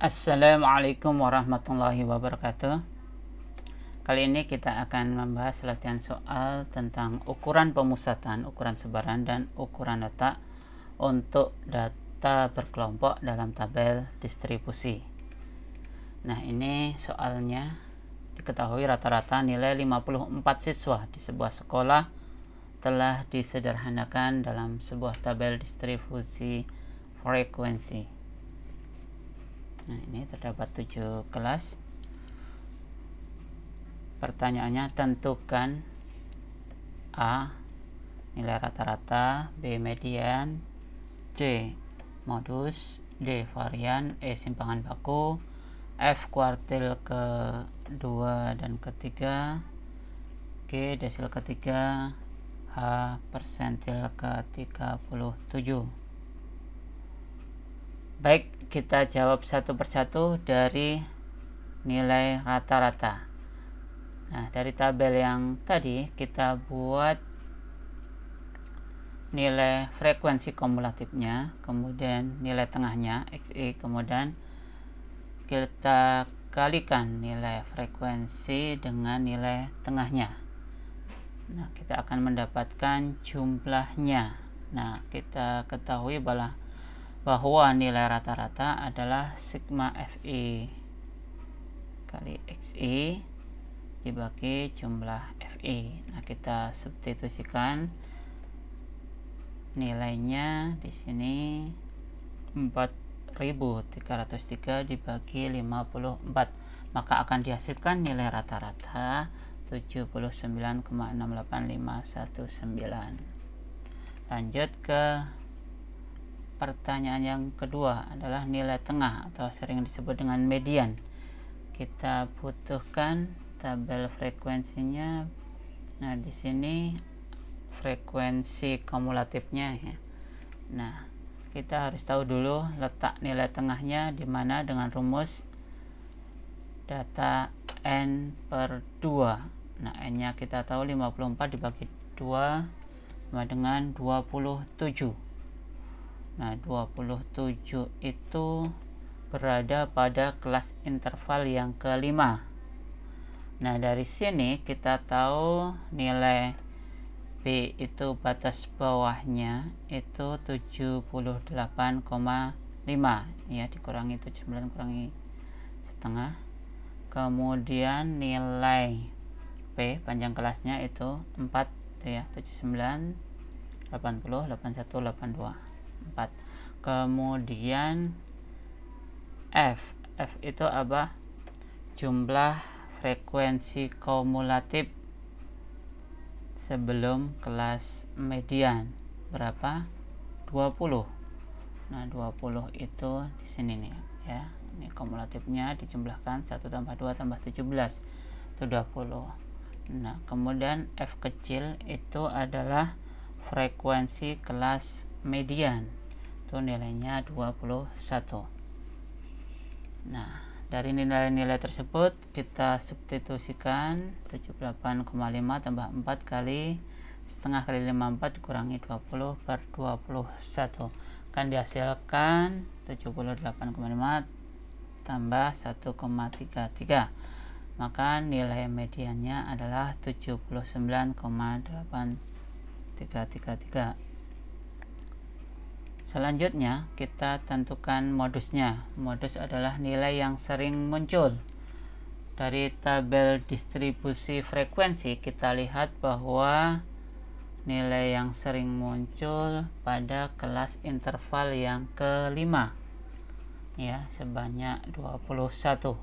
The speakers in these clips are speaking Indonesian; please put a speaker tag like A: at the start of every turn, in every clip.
A: Assalamualaikum warahmatullahi wabarakatuh. Kali ini kita akan membahas latihan soal tentang ukuran pemusatan, ukuran sebaran, dan ukuran letak untuk data berkelompok dalam tabel distribusi. Nah, ini soalnya diketahui rata-rata nilai 54 siswa di sebuah sekolah telah disederhanakan dalam sebuah tabel distribusi frekuensi. Nah, ini terdapat 7 kelas. Pertanyaannya, tentukan A. nilai rata-rata, B. median, C. modus, D. varian, E. simpangan baku, F. kuartil kedua dan ketiga, G. desil ketiga, H. persentil ke-37. Baik, kita jawab satu persatu dari nilai rata-rata. Nah, dari tabel yang tadi kita buat nilai frekuensi kumulatifnya, kemudian nilai tengahnya XI, kemudian kita kalikan nilai frekuensi dengan nilai tengahnya. Nah, kita akan mendapatkan jumlahnya. Nah, kita ketahui bahwa nilai rata-rata adalah sigma Fi kali Xi dibagi jumlah Fi. Nah, kita substitusikan nilainya di sini 4303 dibagi 54, maka akan dihasilkan nilai rata-rata 79,68519. Lanjut ke pertanyaan yang kedua, adalah nilai tengah atau sering disebut dengan median. Kita butuhkan tabel frekuensinya. Nah, di sini frekuensi kumulatifnya ya. Nah, kita harus tahu dulu letak nilai tengahnya di mana dengan rumus data n per 2. Nah, n-nya kita tahu 54 dibagi 2 sama dengan 27. Nah, 27 itu berada pada kelas interval yang kelima. Nah, dari sini kita tahu nilai B itu batas bawahnya itu 78,5 ya, dikurangi 79 kurangi setengah. Kemudian nilai P panjang kelasnya itu 4 ya, 79, 80, 81, 82. 4. Kemudian F itu apa? Jumlah frekuensi kumulatif sebelum kelas median berapa? 20. Nah, 20 itu di sini nih ya. Ini kumulatifnya dijumlahkan 1 tambah 2 tambah 17 itu 20. Nah, kemudian F kecil itu adalah frekuensi kelas median, itu nilainya 21. Nah, dari nilai-nilai tersebut kita substitusikan 78,5 tambah 4 kali setengah kali 54 dikurangi 20 per 21 akan dihasilkan 78,5 tambah 1,33, maka nilai mediannya adalah 79,8333. Selanjutnya kita tentukan modusnya. Modus adalah nilai yang sering muncul. Dari tabel distribusi frekuensi kita lihat bahwa nilai yang sering muncul pada kelas interval yang kelima ya, sebanyak 21.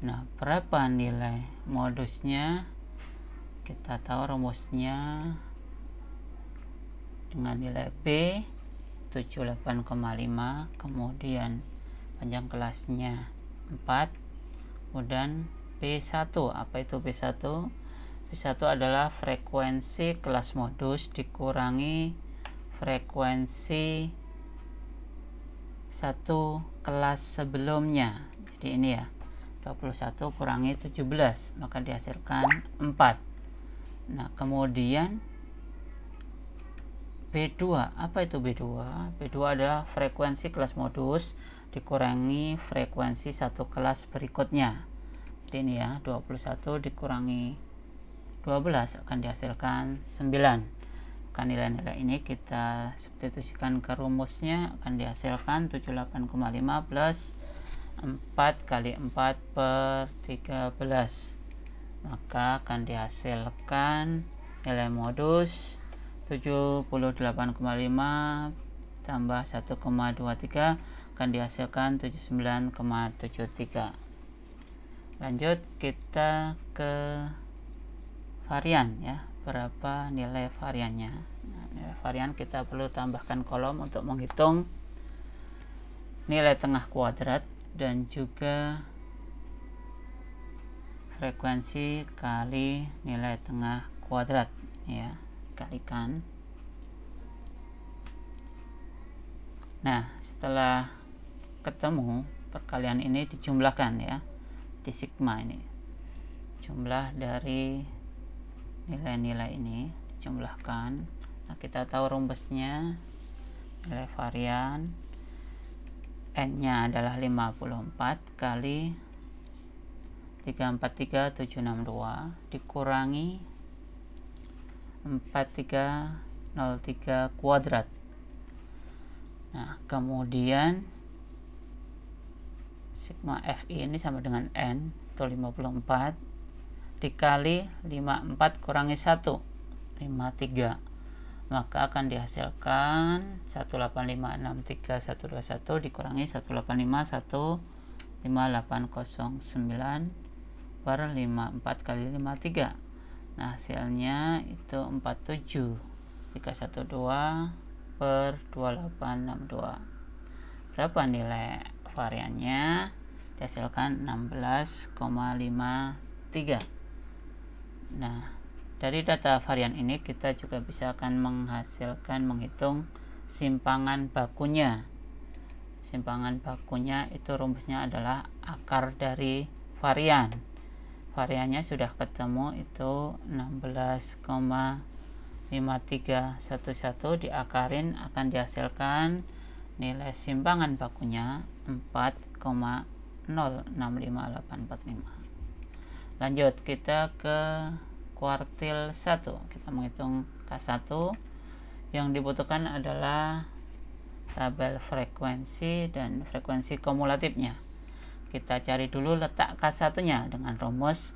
A: Nah, berapa nilai modusnya? Kita tahu rumusnya dengan nilai B 78,5, kemudian panjang kelasnya 4, kemudian B1. Apa itu B1? B1 adalah frekuensi kelas modus dikurangi frekuensi satu kelas sebelumnya. Jadi ini ya, 21 kurangi 17, maka dihasilkan 4. Nah, kemudian B2. Apa itu B2? B2 adalah frekuensi kelas modus dikurangi frekuensi satu kelas berikutnya. Jadi ini ya, 21 dikurangi 12 akan dihasilkan 9. Maka nilai-nilai ini kita substitusikan ke rumusnya, akan dihasilkan 78,5 plus 4 kali 4 per 13. Maka akan dihasilkan nilai modus 78,5 tambah 1,23 akan dihasilkan 79,73. Lanjut kita ke varian ya, berapa nilai variannya. Nah, nilai varian kita perlu tambahkan kolom untuk menghitung nilai tengah kuadrat dan juga frekuensi kali nilai tengah kuadrat ya, kalikan. Nah, setelah ketemu perkalian ini dijumlahkan ya, di sigma ini jumlah dari nilai-nilai ini dijumlahkan. Nah, kita tahu rumusnya, nilai varian n nya adalah 54 kali 343762 dikurangi 4303 kuadrat. Nah, kemudian sigma Fi ini sama dengan N atau 54 dikali 54 kurangi 1, 53. Maka akan dihasilkan 18563,121 dikurangi 185150809 per 54 kali 53. Nah, hasilnya itu 47312 per 2862. Berapa nilai variannya? Dihasilkan 16,53. Nah, dari data varian ini kita juga bisa akan menghitung simpangan bakunya. Simpangan bakunya itu rumusnya adalah akar dari varian. Variannya sudah ketemu, itu 16,5311 diakarin akan dihasilkan nilai simpangan bakunya 4,065845. Lanjut kita ke kuartil 1. Kita menghitung K1. Yang dibutuhkan adalah tabel frekuensi dan frekuensi kumulatifnya. Kita cari dulu letak K1 nya dengan rumus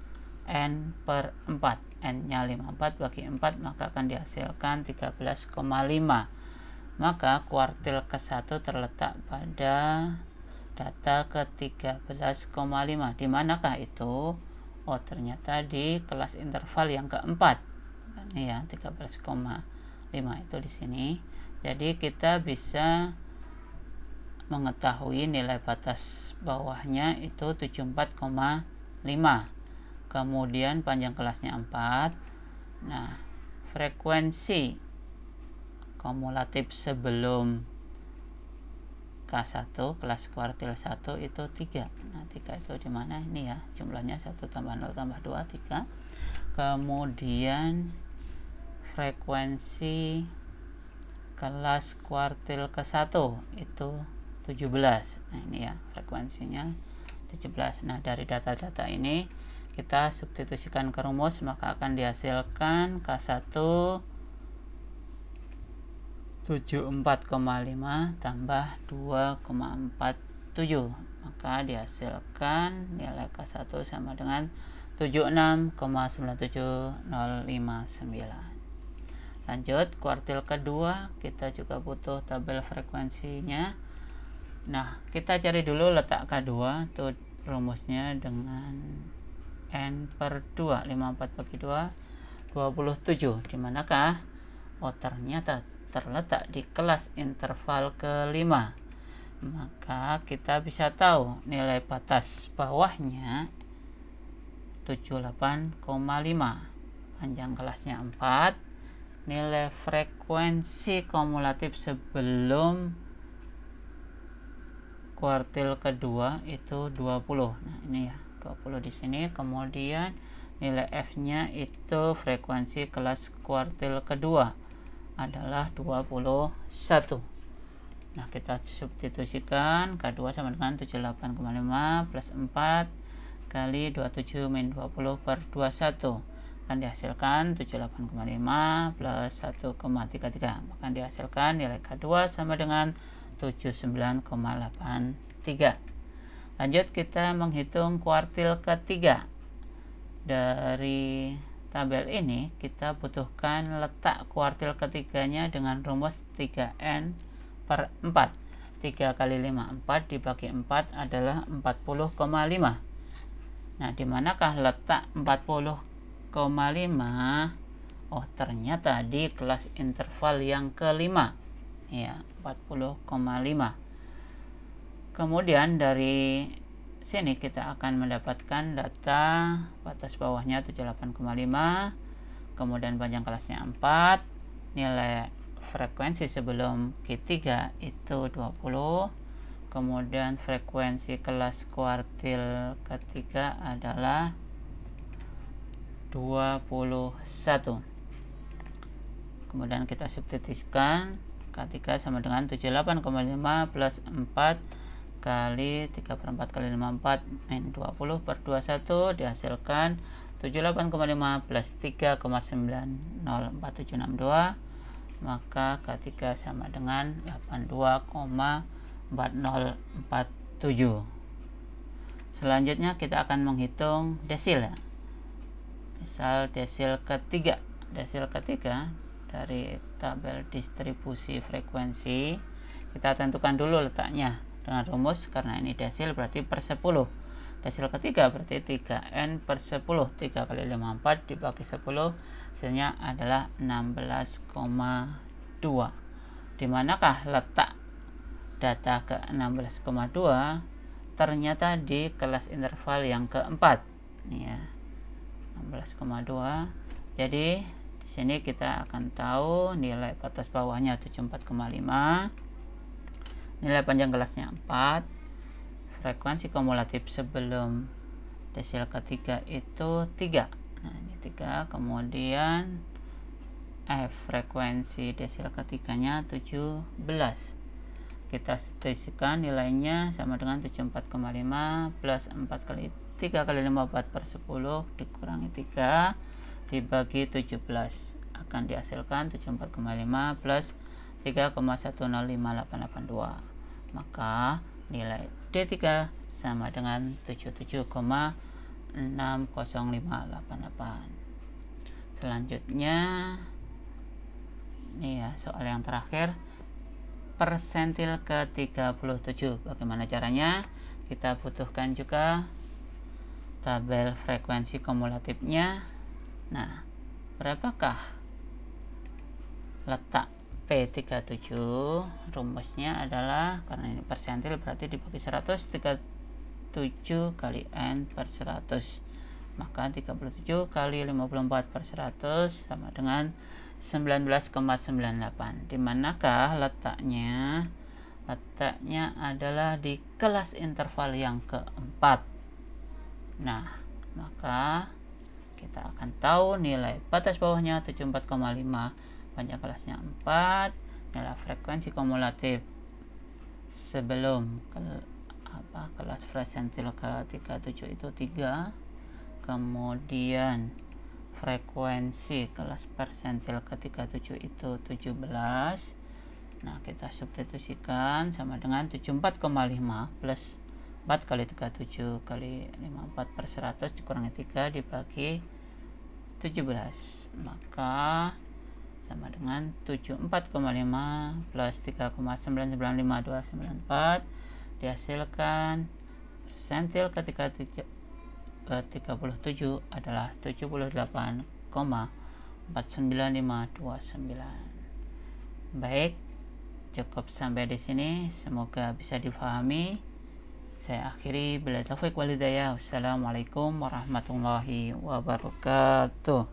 A: N per 4. N nya 54 bagi 4 maka akan dihasilkan 13,5. Maka kuartil ke-1 terletak pada data ke-13,5. Di manakah itu? Oh, ternyata di kelas interval yang keempat. Ini ya, 13,5 itu di sini. Jadi kita bisa mengetahui nilai batas bawahnya itu 74,5. Kemudian panjang kelasnya 4. Nah, frekuensi kumulatif sebelum K1 kelas kuartil 1 itu 3. Nah, 3 itu di mana? Ini ya, jumlahnya 1 tambah 0 tambah 2, 3. Kemudian frekuensi kelas kuartil ke-1 itu 17. Nah, ini ya frekuensinya 17. Nah, dari data-data ini kita substitusikan ke rumus, maka akan dihasilkan K1 74,5 tambah 2,47. Maka dihasilkan nilai K1 sama dengan 76,97059. Lanjut kuartil kedua, kita juga butuh tabel frekuensinya. Nah, kita cari dulu letak K2. Tuh rumusnya dengan N per 2. 54 bagi 2, 27. Dimanakah? Oh, ternyata terletak di kelas interval ke-5. Maka kita bisa tahu nilai batas bawahnya 78,5. Panjang kelasnya 4. Nilai frekuensi kumulatif sebelum kuartil kedua itu 20. Nah, ini ya, 20 di sini. Kemudian nilai F-nya itu frekuensi kelas kuartil kedua adalah 21. Nah, kita substitusikan K2 sama dengan 78,5 plus 4 kali 27 min 20 per 21, akan dihasilkan 78,5 plus 1,33, maka dihasilkan nilai K2 sama dengan 79,83. Lanjut, kita menghitung kuartil ketiga. Dari tabel ini kita butuhkan letak kuartil ketiganya dengan rumus 3N per 4. 3 kali 5, 4 dibagi 4 adalah 40,5. Nah, dimanakah letak 40,5? Oh, ternyata di kelas interval yang kelima. Ya, 40,5. Kemudian dari sini kita akan mendapatkan data batas bawahnya 78,5, kemudian panjang kelasnya 4, nilai frekuensi sebelum Q3 itu 20, kemudian frekuensi kelas kuartil ketiga adalah 21. Kemudian kita substitusikan K3 sama dengan 78,5 plus 4 kali 3 per 4 kali 54 min 20 per 21, dihasilkan 78,5 plus 3,904762, maka K3 sama dengan 82,4047. Selanjutnya kita akan menghitung desil ya. Misal desil ketiga. Desil ketiga dari tabel distribusi frekuensi kita tentukan dulu letaknya dengan rumus, karena ini desil berarti per 10. Desil ketiga berarti 3N per 10. 3 kali 54 dibagi 10, hasilnya adalah 16,2. Dimanakah letak data ke 16,2? Ternyata di kelas interval yang keempat. Ini ya, 16,2. Jadi di sini kita akan tahu nilai batas bawahnya 74,5, nilai panjang kelasnya 4, frekuensi kumulatif sebelum desil ketiga itu 3. Nah, ini 3, kemudian frekuensi desil ketiganya 17. Kita substitusikan nilainya sama dengan 74,5 plus 4 kali 3 kali 54 per 10 dikurangi 3 dibagi 17, akan dihasilkan 74,5 plus 3,105882, maka nilai D3 sama dengan 77,60588. Selanjutnya ini ya, soal yang terakhir, persentil ke 37. Bagaimana caranya? Kita butuhkan juga tabel frekuensi kumulatifnya. Nah, berapakah letak P37? Rumusnya adalah, karena ini persentil berarti dibagi 100, 37 kali N per 100, maka 37 kali 54 per 100 sama dengan 19,98. Dimanakah letaknya? Letaknya adalah di kelas interval yang keempat. Nah, maka kita akan tahu nilai batas bawahnya 74,5, panjang kelasnya 4, nilai frekuensi kumulatif sebelum kelas persentil ke 37 itu 3, kemudian frekuensi kelas persentil ke 37 itu 17. Nah, kita substitusikan sama dengan 74,5 plus 4 kali 37 kali 54 per 100 dikurangi 3 dibagi 17, maka sama dengan 74,5 plus 3,9959294, dihasilkan persentil ke 37 adalah 78,495299. Baik, cukup sampai di sini, semoga bisa difahami. Saya akhiri, bila taufiq wal hidayah. Wassalamualaikum warahmatullahi wabarakatuh.